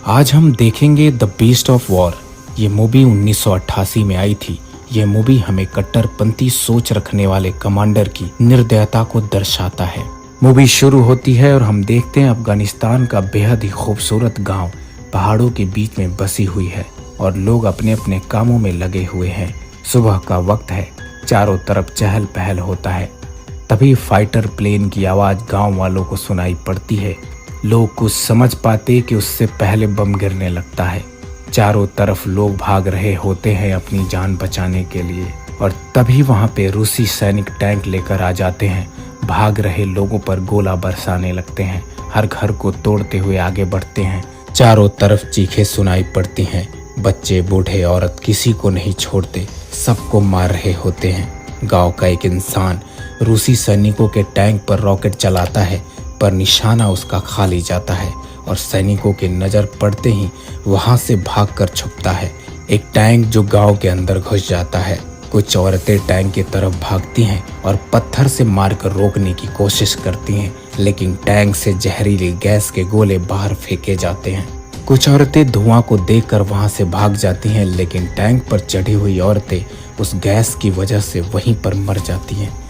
आज हम देखेंगे द बीस्ट ऑफ वॉर। ये मूवी 1988 में आई थी। ये मूवी हमें कट्टरपंथी सोच रखने वाले कमांडर की निर्दयता को दर्शाता है। मूवी शुरू होती है और हम देखते हैं अफगानिस्तान का बेहद ही खूबसूरत गांव पहाड़ों के बीच में बसी हुई है और लोग अपने अपने कामों में लगे हुए हैं। सुबह का वक्त है, चारों तरफ चहल पहल होता है। तभी फाइटर प्लेन की आवाज गांव वालों को सुनाई पड़ती है। लोग कुछ समझ पाते कि उससे पहले बम गिरने लगता है। चारों तरफ लोग भाग रहे होते हैं अपनी जान बचाने के लिए और तभी वहां पे रूसी सैनिक टैंक लेकर आ जाते हैं। भाग रहे लोगों पर गोला बरसाने लगते हैं, हर घर को तोड़ते हुए आगे बढ़ते हैं। चारों तरफ चीखें सुनाई पड़ती हैं। बच्चे बूढ़े औरत किसी को नहीं छोड़ते, सबको मार रहे होते हैं। गांव का एक इंसान रूसी सैनिकों के टैंक पर रॉकेट चलाता है, पर निशाना उसका खाली जाता है और सैनिकों की नजर पड़ते ही वहां से भागकर छुपता है। एक टैंक जो गांव के अंदर घुस जाता है। कुछ औरतें टैंक की तरफ भागती हैं और पत्थर से मारकर रोकने की कोशिश करती हैं, लेकिन टैंक से जहरीली गैस के गोले बाहर फेंके जाते हैं। कुछ औरतें धुआं को देखकर वहां से भाग जाती हैं, लेकिन टैंक पर चढ़ी हुई औरतें उस गैस की वजह से वहीं पर मर जाती हैं।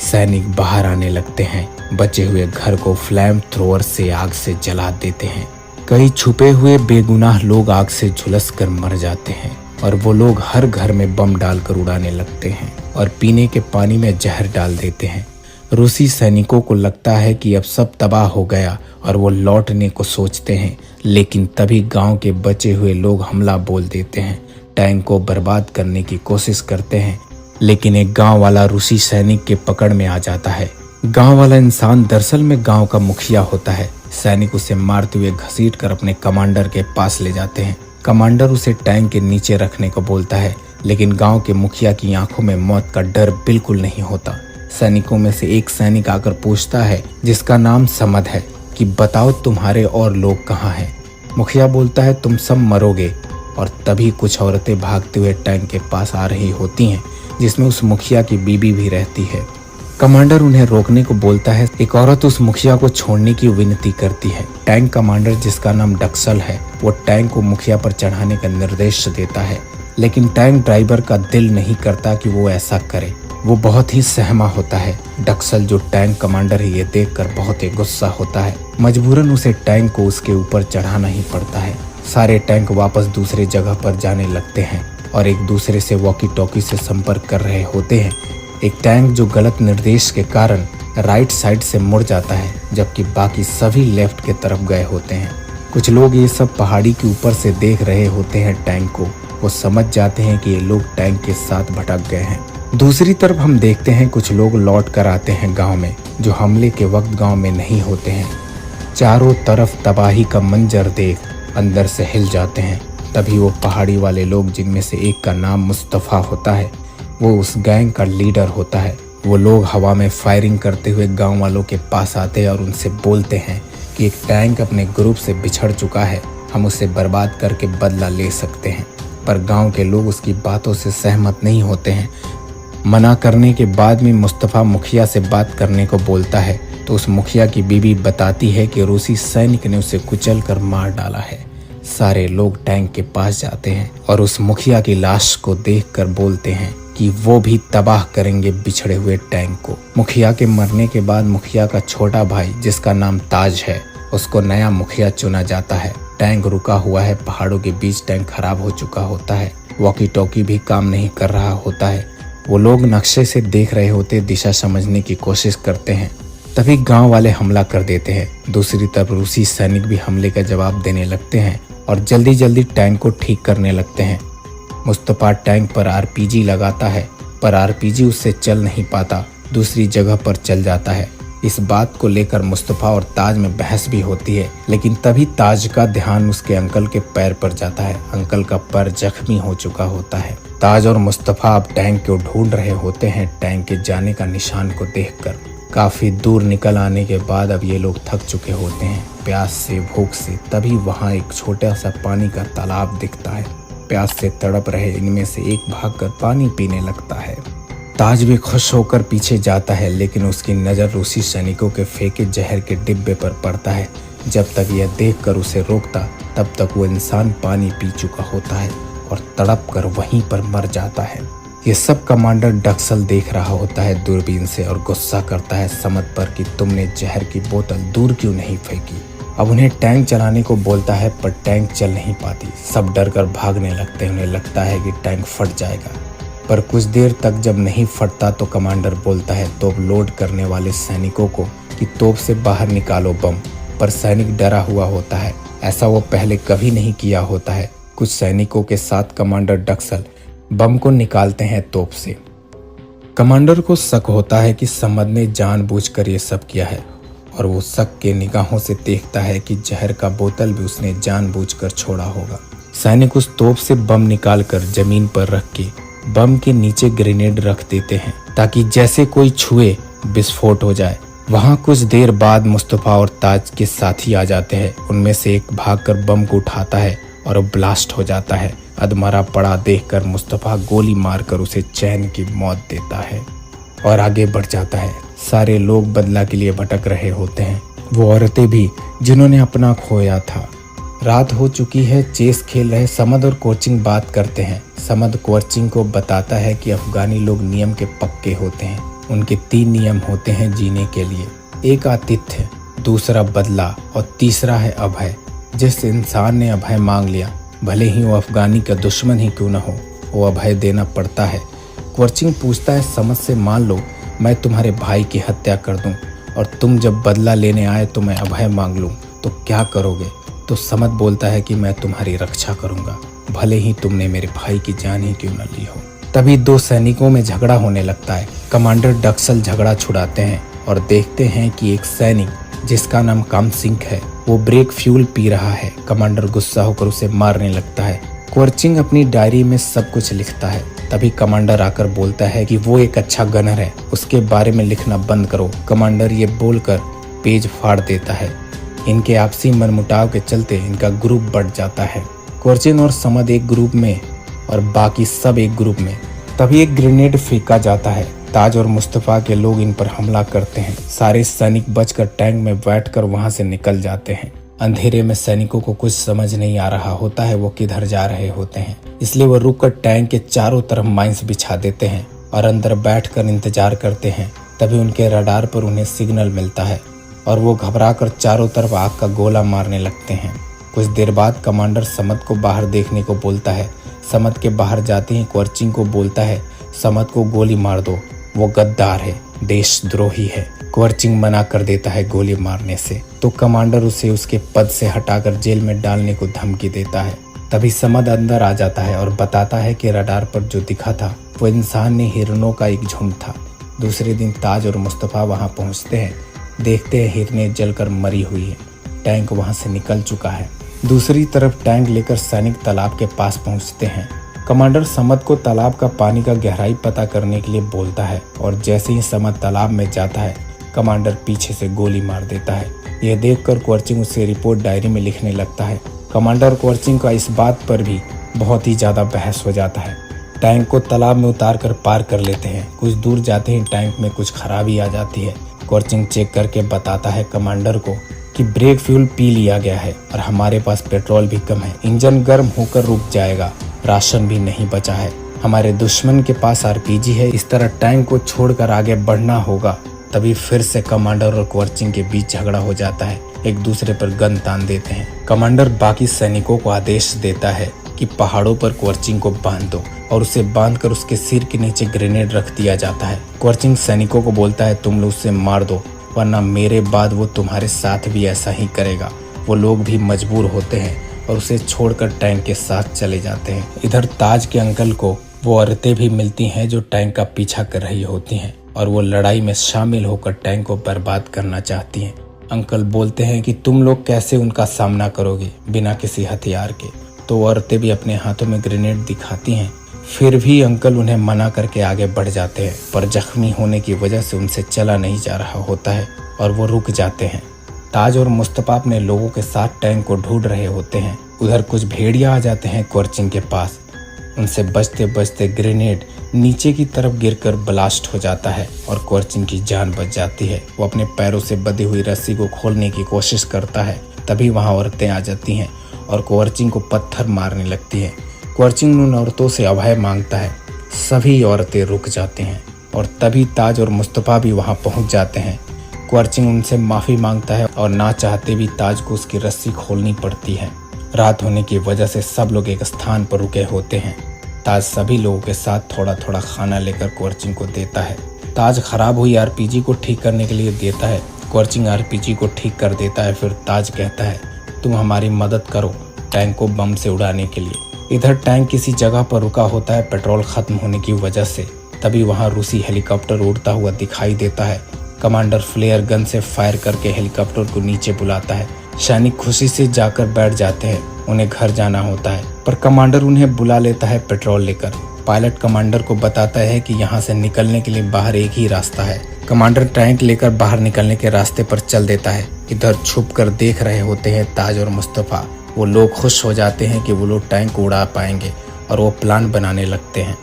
सैनिक बाहर आने लगते हैं, बचे हुए घर को फ्लैम थ्रोअर से आग से जला देते हैं। कई छुपे हुए बेगुनाह लोग आग से झुलस कर मर जाते हैं और वो लोग हर घर में बम डालकर उड़ाने लगते हैं और पीने के पानी में जहर डाल देते हैं। रूसी सैनिकों को लगता है कि अब सब तबाह हो गया और वो लौटने को सोचते हैं, लेकिन तभी गांव के बचे हुए लोग हमला बोल देते हैं। टैंक को बर्बाद करने की कोशिश करते हैं, लेकिन एक गांव वाला रूसी सैनिक के पकड़ में आ जाता है। गांव वाला इंसान दरअसल में गांव का मुखिया होता है। सैनिक उसे मारते हुए घसीट कर अपने कमांडर के पास ले जाते हैं। कमांडर उसे टैंक के नीचे रखने को बोलता है, लेकिन गांव के मुखिया की आंखों में मौत का डर बिल्कुल नहीं होता। सैनिकों में से एक सैनिक आकर पूछता है, जिसका नाम समद है, कि बताओ तुम्हारे और लोग कहाँ हैं। मुखिया बोलता है, तुम सब मरोगे। और तभी कुछ औरतें भागते हुए टैंक के पास आ रही होती हैं, जिसमें उस मुखिया की बीबी भी रहती है। कमांडर उन्हें रोकने को बोलता है। एक औरत उस मुखिया को छोड़ने की विनती करती है। टैंक कमांडर, जिसका नाम डक्सल है, वो टैंक को मुखिया पर चढ़ाने का निर्देश देता है, लेकिन टैंक ड्राइवर का दिल नहीं करता कि वो ऐसा करे। वो बहुत ही सहमा होता है। डक्सल, जो टैंक कमांडर है, ये देखकर बहुत ही गुस्सा होता है। मजबूरन उसे टैंक को उसके ऊपर चढ़ाना ही पड़ता है। सारे टैंक वापस दूसरी जगह पर जाने लगते हैं और एक दूसरे से वॉकी टॉकी से संपर्क कर रहे होते हैं। एक टैंक जो गलत निर्देश के कारण राइट साइड से मुड़ जाता है, जबकि बाकी सभी लेफ्ट के तरफ गए होते हैं। कुछ लोग ये सब पहाड़ी के ऊपर से देख रहे होते हैं टैंक को। वो समझ जाते हैं कि ये लोग टैंक के साथ भटक गए हैं। दूसरी तरफ हम देखते हैं कुछ लोग लौट कर आते हैं गांव में, जो हमले के वक्त गांव में नहीं होते हैं। चारों तरफ तबाही का मंजर देख अंदर से हिल जाते हैं। तभी वो पहाड़ी वाले लोग, जिनमें से एक का नाम मुस्तफ़ा होता है, वो उस गैंग का लीडर होता है। वो लोग हवा में फायरिंग करते हुए गांव वालों के पास आते हैं और उनसे बोलते हैं कि एक टैंक अपने ग्रुप से बिछड़ चुका है, हम उसे बर्बाद करके बदला ले सकते हैं। पर गांव के लोग उसकी बातों से सहमत नहीं होते हैं। मना करने के बाद में मुस्तफ़ा मुखिया से बात करने को बोलता है, तो उस मुखिया की बीबी बताती है कि रूसी सैनिक ने उसे कुचल कर मार डाला है। सारे लोग टैंक के पास जाते हैं और उस मुखिया की लाश को देखकर बोलते हैं कि वो भी तबाह करेंगे बिछड़े हुए टैंक को। मुखिया के मरने के बाद मुखिया का छोटा भाई, जिसका नाम ताज है, उसको नया मुखिया चुना जाता है। टैंक रुका हुआ है, पहाड़ों के बीच टैंक खराब हो चुका होता है। वॉकी टॉकी भी काम नहीं कर रहा होता है। वो लोग नक्शे से देख रहे होते, दिशा समझने की कोशिश करते हैं। तभी गांव वाले हमला कर देते हैं। दूसरी तरफ रूसी सैनिक भी हमले का जवाब देने लगते हैं और जल्दी जल्दी टैंक को ठीक करने लगते हैं। मुस्तफ़ा टैंक पर आरपीजी लगाता है, पर आरपीजी उससे चल नहीं पाता, दूसरी जगह पर चल जाता है। इस बात को लेकर मुस्तफ़ा और ताज में बहस भी होती है, लेकिन तभी ताज का ध्यान उसके अंकल के पैर पर जाता है। अंकल का पैर जख्मी हो चुका होता है। ताज और मुस्तफ़ा अब टैंक को ढूंढ रहे होते हैं, टैंक के जाने का निशान को देखकर। काफी दूर निकल आने के बाद अब ये लोग थक चुके होते हैं, प्यास से, भूख से। तभी वहाँ एक छोटा सा पानी का तालाब दिखता है। प्यास से तड़प रहे इनमें से एक भागकर पानी पीने लगता है। ताज भी खुश होकर पीछे जाता है, लेकिन उसकी नज़र रूसी सैनिकों के फेंके जहर के डिब्बे पर पड़ता है, जब तक यह देखकर उसे रोकता तब तक वो इंसान पानी पी चुका होता है और तड़प कर वहीं पर मर जाता है। ये सब कमांडर डक्सल देख रहा होता है दूरबीन से और गुस्सा करता है समद पर कि तुमने जहर की बोतल दूर क्यों नहीं फेंकी। अब उन्हें टैंक चलाने को बोलता है पर टैंक चल नहीं पाती। सब डर कर भागने लगते हैं। उन्हें लगता है कि टैंक फट जाएगा, पर कुछ देर तक जब नहीं फटता तो कमांडर बोलता है तोप लोड करने वाले सैनिकों को कि तोप से बाहर निकालो बम। पर सैनिक डरा हुआ होता है, ऐसा वो पहले कभी नहीं किया होता है। कुछ सैनिकों के साथ कमांडर डक्सल बम को निकालते हैं तोप से। कमांडर को शक होता है कि समद ने जानबूझकर ये सब किया है और वो शक के निगाहों से देखता है कि जहर का बोतल भी उसने जानबूझकर छोड़ा होगा। सैनिक उस तोप से बम निकालकर जमीन पर रख के बम के नीचे ग्रेनेड रख देते हैं ताकि जैसे कोई छुए विस्फोट हो जाए। वहां कुछ देर बाद मुस्तफा और ताज के साथी आ जाते हैं। उनमें से एक भागकर बम को उठाता है और वो ब्लास्ट हो जाता है। अधमरा पड़ा देखकर मुस्तफा गोली मारकर उसे चैन की मौत देता है और आगे बढ़ जाता है। सारे लोग बदला के लिए भटक रहे होते हैं, वो औरतें भी जिन्होंने अपना खोया था। रात हो चुकी है। चेस खेल रहे समद और कोचिंग बात करते हैं। समद कोचिंग को बताता है कि अफगानी लोग नियम के पक्के होते हैं। उनके 3 नियम होते हैं जीने के लिए, एक आतिथ्य, दूसरा बदला और तीसरा है अभय। जिस इंसान ने अभय मांग लिया, भले ही वो अफगानी का दुश्मन ही क्यों न हो, वो अभय देना पड़ता है। कोचिंग पूछता है समद से, मान लो मैं तुम्हारे भाई की हत्या कर दूं और तुम जब बदला लेने आए तो मैं अभय मांग लूं तो क्या करोगे? तो समद बोलता है कि मैं तुम्हारी रक्षा करूंगा, भले ही तुमने मेरे भाई की जान ही क्यों न ली हो। तभी 2 सैनिकों में झगड़ा होने लगता है। कमांडर डक्सल झगड़ा छुड़ाते हैं और देखते हैं कि एक सैनिक जिसका नाम काम सिंह है वो ब्रेक फ्यूल पी रहा है। कमांडर गुस्सा होकर उसे मारने लगता है। कोचिंग अपनी डायरी में सब कुछ लिखता है। तभी कमांडर आकर बोलता है कि वो एक अच्छा गनर है, उसके बारे में लिखना बंद करो। कमांडर ये बोलकर पेज फाड़ देता है। इनके आपसी मनमुटाव के चलते इनका ग्रुप बढ़ जाता है। कोचिंग और समद एक ग्रुप में और बाकी सब एक ग्रुप में। तभी एक ग्रेनेड फेंका जाता है। ताज और मुस्तफा के लोग इन पर हमला करते हैं। सारे सैनिक बचकर टैंक में बैठकर वहां से निकल जाते हैं। अंधेरे में सैनिकों को कुछ समझ नहीं आ रहा होता है वो किधर जा रहे होते हैं, इसलिए वो रुककर टैंक के चारों तरफ माइंस बिछा देते हैं और अंदर बैठकर इंतजार करते हैं। तभी उनके रडार पर उन्हें सिग्नल मिलता है और वो घबराकर चारों तरफ आग का गोला मारने लगते हैं। कुछ देर बाद कमांडर समद को बाहर देखने को बोलता है। समद के बाहर जाते ही कोचिंग को बोलता है समद को गोली मार दो, वो गद्दार है, देशद्रोही है। कोचिंग मना कर देता है गोली मारने से, तो कमांडर उसे उसके पद से हटाकर जेल में डालने को धमकी देता है। तभी समद अंदर आ जाता है और बताता है कि रडार पर जो दिखा था वो इंसान ने हिरणों का एक झुंड था। दूसरे दिन ताज और मुस्तफा वहां पहुंचते हैं। देखते हैं हिरनें जलकर मरी हुई है। टैंक वहां से निकल चुका है। दूसरी तरफ टैंक लेकर सैनिक तालाब के पास पहुंचते हैं। कमांडर समद को तालाब का पानी का गहराई पता करने के लिए बोलता है और जैसे ही समद तालाब में जाता है कमांडर पीछे से गोली मार देता है। यह देखकर कोचिंग उससे रिपोर्ट डायरी में लिखने लगता है। कमांडर कोचिंग का इस बात पर भी बहुत ही ज्यादा बहस हो जाता है। टैंक को तालाब में उतार कर पार कर लेते हैं। कुछ दूर जाते ही टैंक में कुछ खराबी आ जाती है। कोचिंग चेक करके बताता है कमांडर को कि ब्रेक फ्यूल पी लिया गया है और हमारे पास पेट्रोल भी कम है। इंजन गर्म होकर रुक जाएगा, राशन भी नहीं बचा है। हमारे दुश्मन के पास आरपीजी है, इस तरह टैंक को छोड़कर आगे बढ़ना होगा। तभी फिर से कमांडर और कोचिंग के बीच झगड़ा हो जाता है। एक दूसरे पर गन तान देते हैं। कमांडर बाकी सैनिकों को आदेश देता है कि पहाड़ों पर कोचिंग को बांध दो और उसे बांधकर उसके सिर के नीचे ग्रेनेड रख दिया जाता है। कोचिंग सैनिकों को बोलता है तुम लोग उसे मार दो, वरना मेरे बाद वो तुम्हारे साथ भी ऐसा ही करेगा। वो लोग भी मजबूर होते हैं और उसे छोड़कर टैंक के साथ चले जाते हैं। इधर ताज के अंकल को वो औरतें भी मिलती हैं जो टैंक का पीछा कर रही होती हैं और वो लड़ाई में शामिल होकर टैंक को बर्बाद करना चाहती हैं। अंकल बोलते हैं कि तुम लोग कैसे उनका सामना करोगे बिना किसी हथियार के। तो औरतें भी अपने हाथों में ग्रेनेड दिखाती हैं। फिर भी अंकल उन्हें मना करके आगे बढ़ जाते हैं, पर जख्मी होने की वजह से उनसे चला नहीं जा रहा होता है और वो रुक जाते हैं। ताज और मुस्तफा अपने लोगों के साथ टैंक को ढूंढ रहे होते हैं। उधर कुछ भेड़िया आ जाते हैं कोचिंग के पास। उनसे बचते बचते ग्रेनेड नीचे की तरफ गिरकर ब्लास्ट हो जाता है और कोचिंग की जान बच जाती है। वो अपने पैरों से बंधी हुई रस्सी को खोलने की कोशिश करता है, तभी वहाँ औरतें आ जाती हैं और क्वरचिंग को पत्थर मारने लगती हैं। क्वरचिंग उन औरतों से अभय मांगता है। सभी औरतें रुक जाती हैं और तभी ताज और मुस्तफ़ा भी वहाँ पहुँच जाते हैं। क्वरचिंग उनसे माफ़ी मांगता है और ना चाहते भी ताज को उसकी रस्सी खोलनी पड़ती है। रात होने की वजह से सब लोग एक स्थान पर रुके होते हैं। ताज सभी लोगों के साथ थोड़ा थोड़ा खाना लेकर क्वरचिंग को देता है। ताज खराब हुई आरपीजी को ठीक करने के लिए देता है। क्वरचिंग आरपीजी को ठीक कर देता है। फिर ताज कहता है, तुम हमारी मदद करो टैंक को बम से उड़ाने के लिए। इधर टैंक किसी जगह पर रुका होता है पेट्रोल खत्म होने की वजह से। तभी वहाँ रूसी हेलीकॉप्टर उड़ता हुआ दिखाई देता है। कमांडर फ्लेयर गन से फायर करके हेलीकॉप्टर को नीचे बुलाता है। सैनिक खुशी से जाकर बैठ जाते हैं। उन्हें घर जाना होता है पर कमांडर उन्हें बुला लेता है पेट्रोल लेकर। पायलट कमांडर को बताता है कि यहाँ से निकलने के लिए बाहर एक ही रास्ता है। कमांडर टैंक लेकर बाहर निकलने के रास्ते पर चल देता है। इधर छुप कर देख रहे होते हैं ताज और मुस्तफ़ा। वो लोग खुश हो जाते हैं कि वो लोग टैंक को उड़ा पाएंगे और वो प्लान बनाने लगते हैं।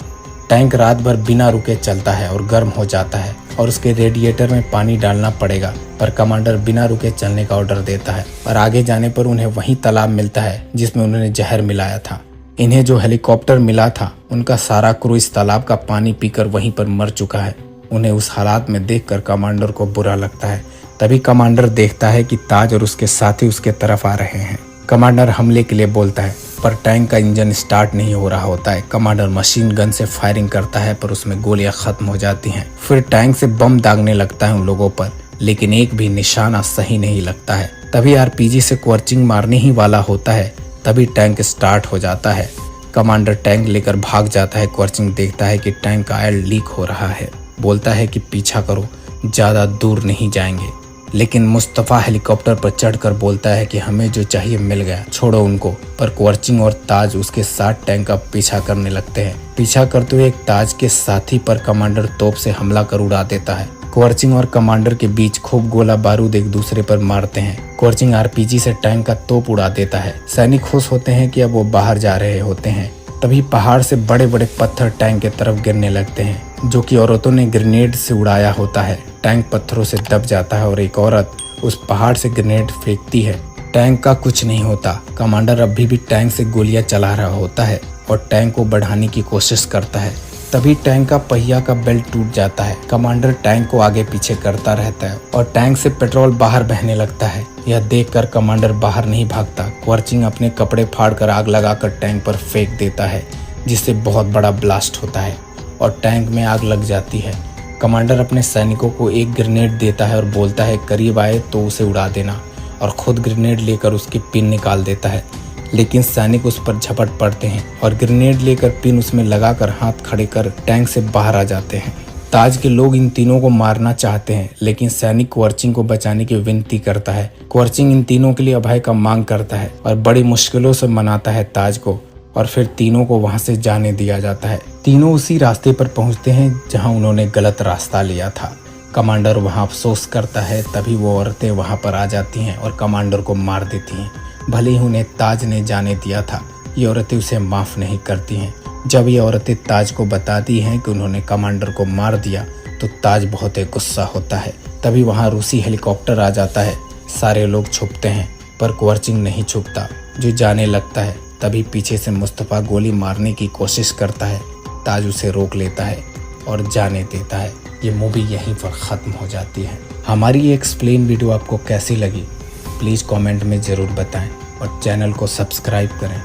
टैंक रात भर बिना रुके चलता है और गर्म हो जाता है और उसके रेडिएटर में पानी डालना पड़ेगा, पर कमांडर बिना रुके चलने का ऑर्डर देता है और आगे जाने पर उन्हें वही तालाब मिलता है जिसमें उन्होंने जहर मिलाया था। इन्हें जो हेलीकॉप्टर मिला था उनका सारा क्रू इस तालाब का पानी पीकर वहीं पर मर चुका है। उन्हें उस हालात में देखकर कमांडर को बुरा लगता है। तभी कमांडर देखता है कि ताज और उसके साथी उसके तरफ आ रहे हैं। कमांडर हमले के लिए बोलता है पर टैंक का इंजन स्टार्ट नहीं हो रहा होता है। कमांडर मशीन गन से फायरिंग करता है पर उसमें गोलियां खत्म हो जाती हैं। फिर टैंक से बम दागने लगता है उन लोगों पर, लेकिन एक भी निशाना सही नहीं लगता है। तभी आरपीजी से क्वरचिंग मारने ही वाला होता है। तभी टैंक स्टार्ट हो जाता है। कमांडर टैंक लेकर भाग जाता है। क्वरचिंग देखता है कि टैंक का ऑयल लीक हो रहा है। बोलता है कि पीछा करो, ज्यादा दूर नहीं जाएंगे। लेकिन मुस्तफ़ा हेलीकॉप्टर पर चढ़कर बोलता है कि हमें जो चाहिए मिल गया, छोड़ो उनको। पर क्वरचिंग और ताज उसके साथ टैंक का पीछा करने लगते हैं। पीछा करते हुए एक ताज के साथी पर कमांडर तोप से हमला कर उड़ा देता है। क्वरचिंग और कमांडर के बीच खूब गोला बारूद एक दूसरे पर मारते हैं। क्वरचिंग आरपीजी से टैंक का तोप उड़ा देता है। सैनिक खुश होते हैं कि अब वो बाहर जा रहे होते हैं। तभी पहाड़ से बड़े बड़े पत्थर टैंक की तरफ गिरने लगते हैं, जो कि औरतों ने ग्रेनेड से उड़ाया होता है। टैंक पत्थरों से दब जाता है और एक औरत उस पहाड़ से ग्रेनेड फेंकती है। टैंक का कुछ नहीं होता। कमांडर अभी भी टैंक से गोलियां चला रहा होता है और टैंक को बढ़ाने की कोशिश करता है। तभी टैंक का पहिया का बेल्ट टूट जाता है। कमांडर टैंक को आगे पीछे करता रहता है और टैंक से पेट्रोल बाहर बहने लगता है। यह देखकर कमांडर बाहर नहीं भागता। क्वरचिंग अपने कपड़े फाड़कर आग लगाकर टैंक पर फेंक देता है, जिससे बहुत बड़ा ब्लास्ट होता है और टैंक में आग लग जाती है। कमांडर अपने सैनिकों को एक ग्रेनेड देता है और बोलता है करीब आए तो उसे उड़ा देना, और खुद ग्रेनेड लेकर उसकी पिन निकाल देता है। लेकिन सैनिक उस पर झपट पड़ते हैं और ग्रेनेड लेकर पिन उसमें लगाकर हाथ खड़े कर टैंक से बाहर आ जाते हैं। ताज के लोग इन तीनों को मारना चाहते हैं, लेकिन सैनिक क्वरचिंग को बचाने की विनती करता है। क्वरचिंग इन तीनों के लिए अभय का मांग करता है और बड़ी मुश्किलों से मनाता है ताज को, और फिर तीनों को वहां से जाने दिया जाता है। तीनों उसी रास्ते पर पहुंचते हैं जहां उन्होंने गलत रास्ता लिया था। कमांडर वहां अफसोस करता है। तभी वो औरतें वहां पर आ जाती हैं और कमांडर को मार देती हैं। भले ही उन्हें ताज ने जाने दिया था, ये औरतें उसे माफ नहीं करती हैं। जब ये औरतें ताज को बताती हैं कि उन्होंने कमांडर को मार दिया तो ताज बहुत ही गुस्सा होता है। तभी वहाँ रूसी हेलीकॉप्टर आ जाता है। सारे लोग छुपते हैं पर क्वरचिंग नहीं छुपता, जो जाने लगता है। तभी पीछे से मुस्तफ़ा गोली मारने की कोशिश करता है। ताज उसे रोक लेता है और जाने देता है। ये मूवी यहीं पर ख़त्म हो जाती है। हमारी ये एक्सप्लेन वीडियो आपको कैसी लगी प्लीज़ कमेंट में ज़रूर बताएं और चैनल को सब्सक्राइब करें।